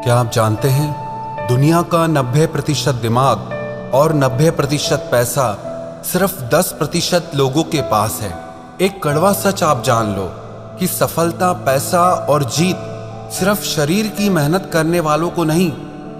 क्या आप जानते हैं दुनिया का 90% दिमाग और 90% पैसा सिर्फ 10% लोगों के पास है। एक कड़वा सच आप जान लो कि सफलता, पैसा और जीत सिर्फ शरीर की मेहनत करने वालों को नहीं,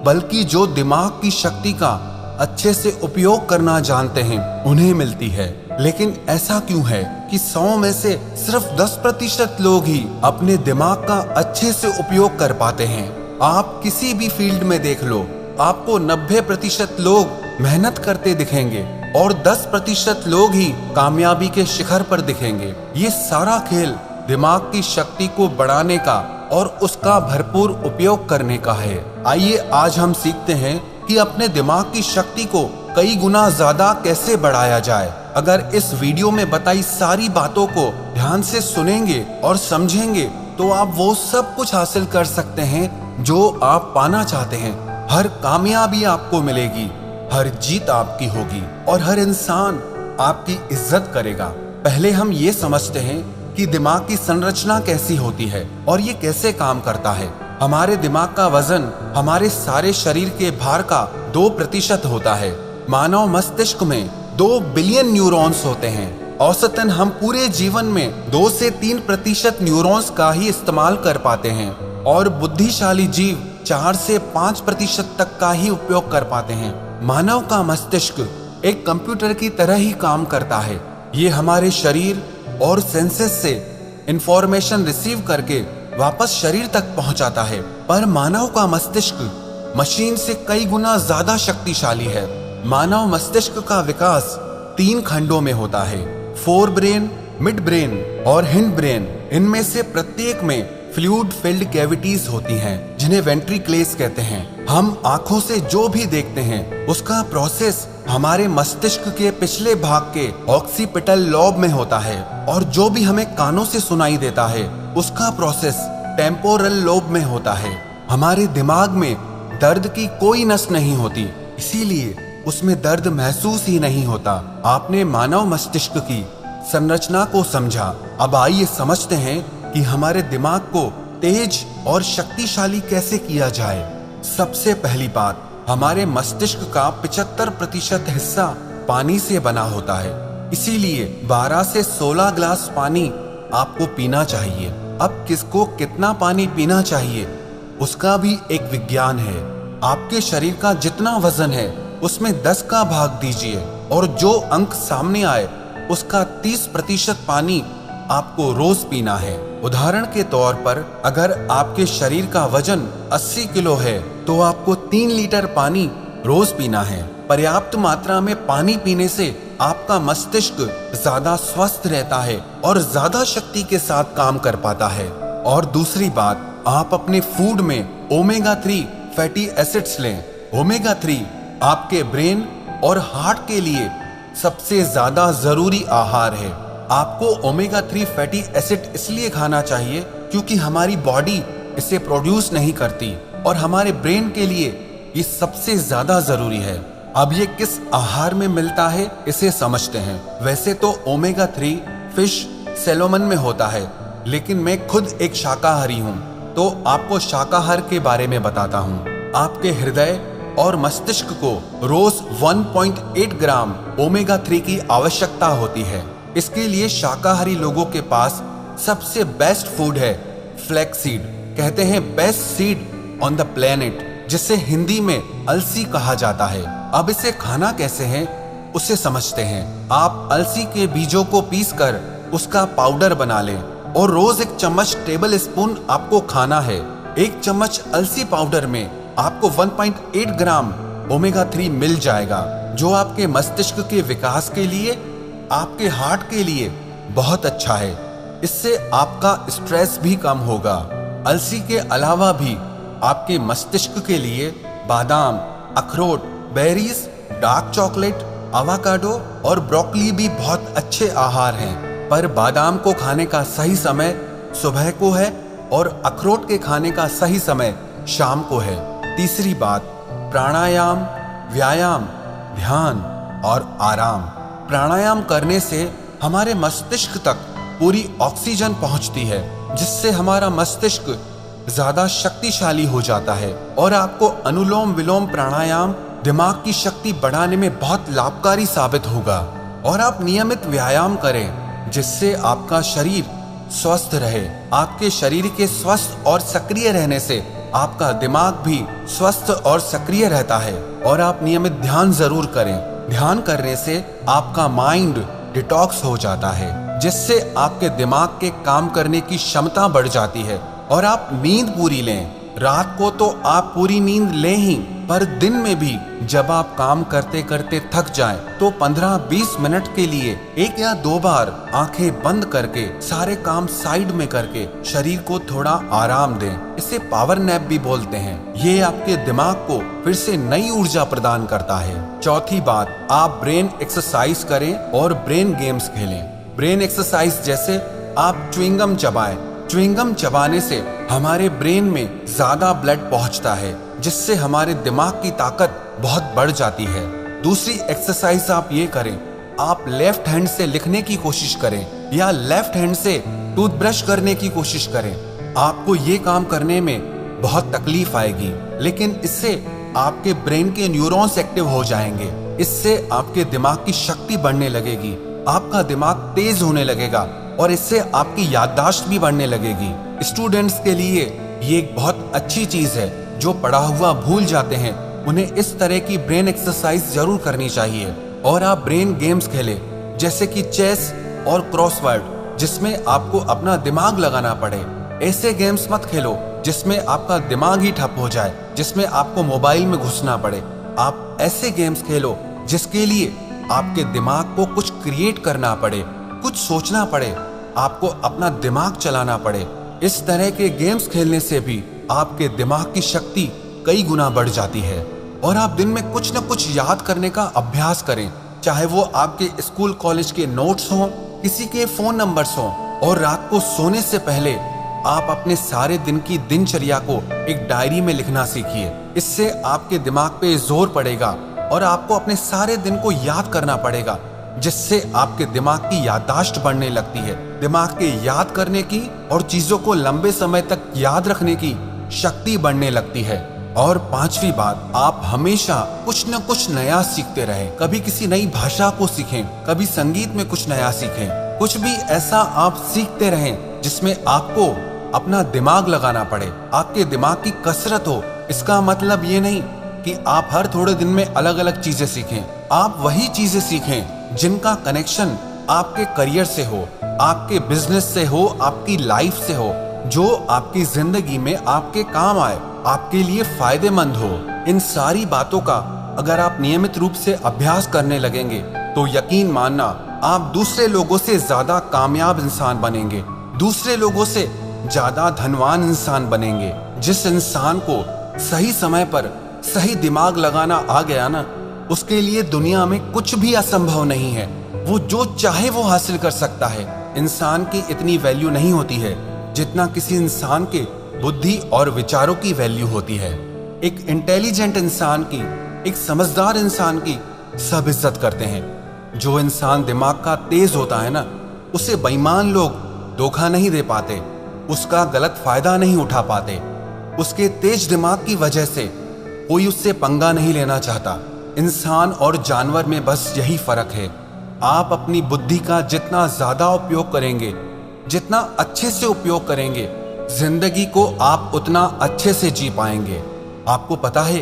बल्कि जो दिमाग की शक्ति का अच्छे से उपयोग करना जानते हैं उन्हें मिलती है। लेकिन ऐसा क्यों है कि 100 में से सिर्फ 10% लोग ही अपने दिमाग का अच्छे से उपयोग कर पाते हैं। आप किसी भी फील्ड में देख लो, आपको 90% लोग मेहनत करते दिखेंगे और 10% लोग ही कामयाबी के शिखर पर दिखेंगे। ये सारा खेल दिमाग की शक्ति को बढ़ाने का और उसका भरपूर उपयोग करने का है। आइए आज हम सीखते हैं कि अपने दिमाग की शक्ति को कई गुना ज्यादा कैसे बढ़ाया जाए। अगर इस वीडियो में बताई सारी बातों को ध्यान से सुनेंगे और समझेंगे तो आप वो सब कुछ हासिल कर सकते हैं जो आप पाना चाहते हैं। हर कामयाबी आपको मिलेगी, हर जीत आपकी होगी और हर इंसान आपकी इज्जत करेगा। पहले हम ये समझते हैं कि दिमाग की संरचना कैसी होती है और ये कैसे काम करता है। हमारे दिमाग का वजन हमारे सारे शरीर के भार का 2% होता है। मानव मस्तिष्क में 2 बिलियन न्यूरॉन्स होते हैं। औसतन हम पूरे जीवन में 2 से 3% न्यूरॉन्स का ही इस्तेमाल कर पाते हैं और बुद्धिशाली जीव 4 से 5% तक का ही उपयोग कर पाते हैं। मानव का मस्तिष्क एक कंप्यूटर की तरह ही काम करता है। ये हमारे शरीर और सेंसेस से इंफॉर्मेशन रिसीव करके वापस शरीर तक पहुंचाता है। पर मानव का मस्तिष्क मशीन से कई गुना ज्यादा शक्तिशाली है। मानव मस्तिष्क का विकास 3 खंडों में होता है, फोर ब्रेन, मिड ब्रेन और हिंड ब्रेन। इनमें से प्रत्येक में फ्लूइड फिल्ड कैविटीज होती हैं, जिन्हें वेंट्रिकल्स कहते हैं। हम आंखों से जो भी देखते हैं उसका प्रोसेस हमारे मस्तिष्क के पिछले भाग के ऑक्सीपिटल लॉब में होता है और जो भी हमें कानों से सुनाई देता है उसका प्रोसेस टेम्पोरल लोब में होता है। हमारे दिमाग में दर्द की कोई नस नहीं होती, इसीलिए उसमें दर्द महसूस ही नहीं होता। आपने मानव मस्तिष्क की संरचना को समझा। अब आइए समझते हैं कि हमारे दिमाग को तेज और शक्तिशाली कैसे किया जाए। सबसे पहली बात, हमारे मस्तिष्क का 75% हिस्सा पानी से बना होता है, इसीलिए 12 से 16 ग्लास पानी आपको पीना चाहिए। अब किसको कितना पानी पीना चाहिए उसका भी एक विज्ञान है। आपके शरीर का जितना वजन है उसमें 10 का भाग दीजिए और जो अंक सामने आए उसका 30% पानी आपको रोज पीना है। उदाहरण के तौर पर अगर आपके शरीर का वजन 80 किलो है तो आपको 3 लीटर पानी रोज पीना है। पर्याप्त मात्रा में पानी पीने से आपका मस्तिष्क ज्यादा स्वस्थ रहता है और ज्यादा शक्ति के साथ काम कर पाता है। और दूसरी बात, आप अपने फूड में ओमेगा 3 फैटी एसिड्स लें। ओमेगा 3 आपके ब्रेन और हार्ट के लिए सबसे ज्यादा जरूरी आहार है। आपको ओमेगा 3 फैटी एसिड इसलिए खाना चाहिए क्योंकि हमारी बॉडी इसे प्रोड्यूस नहीं करती और हमारे ब्रेन के लिए ये सबसे ज्यादा जरूरी है। अब ये किस आहार में मिलता है इसे समझते हैं। वैसे तो ओमेगा 3 फिश, सैल्मन में होता है, लेकिन मैं खुद एक शाकाहारी हूँ तो आपको शाकाहार के बारे में बताता हूँ। आपके हृदय और मस्तिष्क को रोज 1.8 ग्राम ओमेगा 3 की आवश्यकता होती है। इसके लिए शाकाहारी लोगों के पास सबसे बेस्ट फूड है फ्लैक्स सीड। कहते हैं best seed on the planet, जिसे हिंदी में अलसी कहा जाता है। अब इसे खाना कैसे है उसे समझते हैं। आप अलसी के बीजों को पीसकर उसका पाउडर बना लें और रोज 1 चम्मच टेबल स्पून आपको खाना है। 1 चम्मच अलसी पाउडर में आपको 1.8 ग्राम ओमेगा 3 मिल जाएगा, जो आपके मस्तिष्क के विकास के लिए, आपके हार्ट के लिए बहुत अच्छा है। इससे आपका स्ट्रेस भी कम होगा। अलसी के अलावा भी आपके मस्तिष्क के लिए बादाम, अखरोट, बेरीज, डार्क चॉकलेट, आवाकाडो और ब्रोकली भी बहुत अच्छे आहार हैं। पर बादाम को खाने का सही समय सुबह को है और अखरोट के खाने का सही समय शाम को है। तीसरी बात, प्राणायाम, व्यायाम, ध्यान और आराम। प्राणायाम करने से हमारे मस्तिष्क तक पूरी ऑक्सीजन पहुंचती है, जिससे हमारा मस्तिष्क ज्यादा शक्तिशाली हो जाता है और आपको अनुलोम विलोम प्राणायाम दिमाग की शक्ति बढ़ाने में बहुत लाभकारी साबित होगा। और आप नियमित व्यायाम करें जिससे आपका शरीर स्वस्थ रहे। आपके शरीर के स्वस्थ और सक्रिय रहने से आपका दिमाग भी स्वस्थ और सक्रिय रहता है। और आप नियमित ध्यान जरूर करें। ध्यान करने से आपका माइंड डिटॉक्स हो जाता है जिससे आपके दिमाग के काम करने की क्षमता बढ़ जाती है। और आप नींद पूरी लें। रात को तो आप पूरी नींद लें ही, पर दिन में भी जब आप काम करते करते थक जाएं तो 15-20 मिनट के लिए 1 या 2 बार आंखें बंद करके सारे काम साइड में करके शरीर को थोड़ा आराम दें। इसे पावर नैप भी बोलते हैं। ये आपके दिमाग को फिर से नई ऊर्जा प्रदान करता है। चौथी बात, आप ब्रेन एक्सरसाइज करें और ब्रेन गेम्स खेलें। ब्रेन एक्सरसाइज जैसे आप च्युइंगम चबाएं। च्युइंगम चबाने से हमारे ब्रेन में ज्यादा ब्लड पहुंचता है जिससे हमारे दिमाग की ताकत बहुत बढ़ जाती है। दूसरी एक्सरसाइज आप ये करें, आप लेफ्ट हैंड से लिखने की कोशिश करें या लेफ्ट हैंड से टूथब्रश करने की कोशिश करें। आपको ये काम करने में बहुत तकलीफ आएगी, लेकिन इससे आपके ब्रेन के न्यूरॉन्स एक्टिव हो जाएंगे। इससे आपके दिमाग की शक्ति बढ़ने लगेगी, आपका दिमाग तेज होने लगेगा और इससे आपकी याददाश्त भी बढ़ने लगेगी। स्टूडेंट्स के लिए ये एक बहुत अच्छी चीज है। जो पढ़ा हुआ भूल जाते हैं उन्हें इस तरह की ब्रेन एक्सरसाइज जरूर करनी चाहिए। और आप ब्रेन गेम्स खेलें जैसे कि चेस और क्रॉसवर्ड, जिसमें आपको अपना दिमाग लगाना पड़े। ऐसे गेम्स मत खेलो जिसमें आपका दिमाग ही ठप हो जाए, जिसमें आपको मोबाइल में घुसना पड़े। आप ऐसे गेम्स खेलो जिसके लिए आपके दिमाग को कुछ क्रिएट करना पड़े, कुछ सोचना पड़े, आपको अपना दिमाग चलाना पड़े। इस तरह के गेम्स खेलने से भी आपके दिमाग की शक्ति कई गुना बढ़ जाती है। और आप दिन में कुछ न कुछ याद करने का अभ्यास करें, चाहे वो आपके स्कूल कॉलेज के नोट्स हों, किसी के फोन नंबर्स हों। और रात को सोने से पहले आप अपने सारे दिन की दिनचर्या को एक डायरी में लिखना सीखिए। इससे आपके दिमाग पे जोर पड़ेगा और आपको अपने सारे दिन को याद करना पड़ेगा, जिससे आपके दिमाग की याददाश्त बढ़ने लगती है। दिमाग के याद करने की और चीजों को लंबे समय तक याद रखने की शक्ति बढ़ने लगती है। और पांचवी बात, आप हमेशा कुछ न कुछ नया सीखते रहें। कभी किसी नई भाषा को सीखें, कभी संगीत में कुछ नया सीखें। कुछ भी ऐसा आप सीखते रहें जिसमें आपको अपना दिमाग लगाना पड़े, आपके दिमाग की कसरत हो। इसका मतलब ये नहीं कि आप हर थोड़े दिन में अलग अलग चीजें सीखें। आप वही चीजें सीखें जिनका कनेक्शन आपके करियर से हो, आपके बिजनेस से हो, आपकी लाइफ से हो, जो आपकी जिंदगी में आपके काम आए, आपके लिए फायदेमंद हो। इन सारी बातों का अगर आप नियमित रूप से अभ्यास करने लगेंगे तो यकीन मानना आप दूसरे लोगों से ज्यादा कामयाब इंसान बनेंगे, दूसरे लोगों से ज्यादा धनवान इंसान बनेंगे। जिस इंसान को सही समय पर सही दिमाग लगाना आ गया ना, उसके लिए दुनिया में कुछ भी असंभव नहीं है। वो जो चाहे वो हासिल कर सकता है। इंसान की इतनी वैल्यू नहीं होती है जितना किसी इंसान के बुद्धि और विचारों की वैल्यू होती है। एक इंटेलिजेंट इंसान की, एक समझदार इंसान की सब इज्जत करते हैं। जो इंसान दिमाग का तेज होता है ना, उसे बेईमान लोग धोखा नहीं दे पाते, उसका गलत फायदा नहीं उठा पाते। उसके तेज दिमाग की वजह से कोई उससे पंगा नहीं लेना चाहता। इंसान और जानवर में बस यही फर्क है। आप अपनी बुद्धि का जितना ज्यादा उपयोग करेंगे, जितना अच्छे से उपयोग करेंगे, जिंदगी को आप उतना अच्छे से जी पाएंगे। आपको पता है,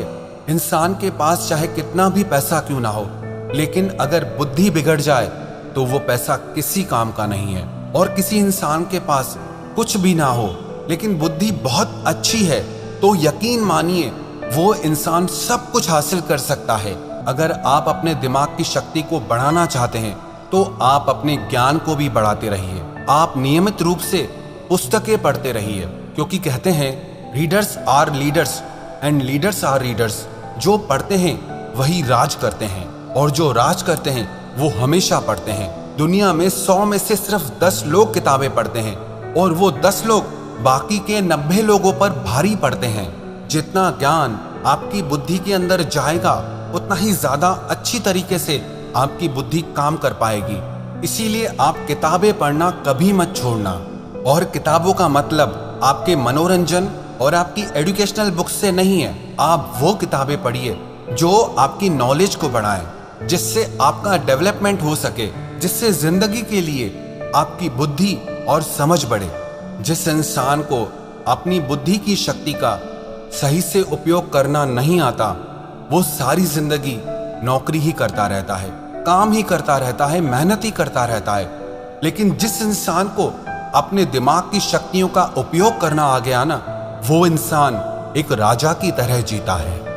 इंसान के पास चाहे कितना भी पैसा क्यों ना हो, लेकिन अगर बुद्धि बिगड़ जाए तो वो पैसा किसी काम का नहीं है। और किसी इंसान के पास कुछ भी ना हो लेकिन बुद्धि बहुत अच्छी है तो यकीन मानिए वो इंसान सब कुछ हासिल कर सकता है। अगर आप अपने दिमाग की शक्ति को बढ़ाना चाहते हैं तो आप अपने ज्ञान को भी बढ़ाते रहिए। आप नियमित रूप से पुस्तकें पढ़ते रहिए, क्योंकि कहते हैं readers are leaders and leaders are readers. जो पढ़ते हैं वही राज करते हैं और जो राज करते हैं वो हमेशा पढ़ते हैं। दुनिया में 100 में से सिर्फ 10 लोग किताबें पढ़ते हैं और वो 10 लोग बाकी के 90 लोगों पर भारी पड़ते हैं। जितना ज्ञान आपकी बुद्धि के अंदर जाएगा उतना ही ज्यादा अच्छी तरीके से आपकी बुद्धि काम कर पाएगी। इसीलिए आप किताबें पढ़ना कभी मत छोड़ना। और किताबों का मतलब आपके मनोरंजन और आपकी एजुकेशनल बुक्स से नहीं है। आप वो किताबें पढ़िए जो आपकी नॉलेज को बढ़ाएं, जिससे आपका डेवलपमेंट हो सके, जिससे जिंदगी के लिए आपकी बुद्धि और समझ बढ़े। जिस इंसान को अपनी बुद्धि की शक्ति का सही से उपयोग करना नहीं आता, वो सारी जिंदगी नौकरी ही करता रहता है, काम ही करता रहता है, मेहनत ही करता रहता है। लेकिन जिस इंसान को अपने दिमाग की शक्तियों का उपयोग करना आ गया ना, वो इंसान एक राजा की तरह जीता है।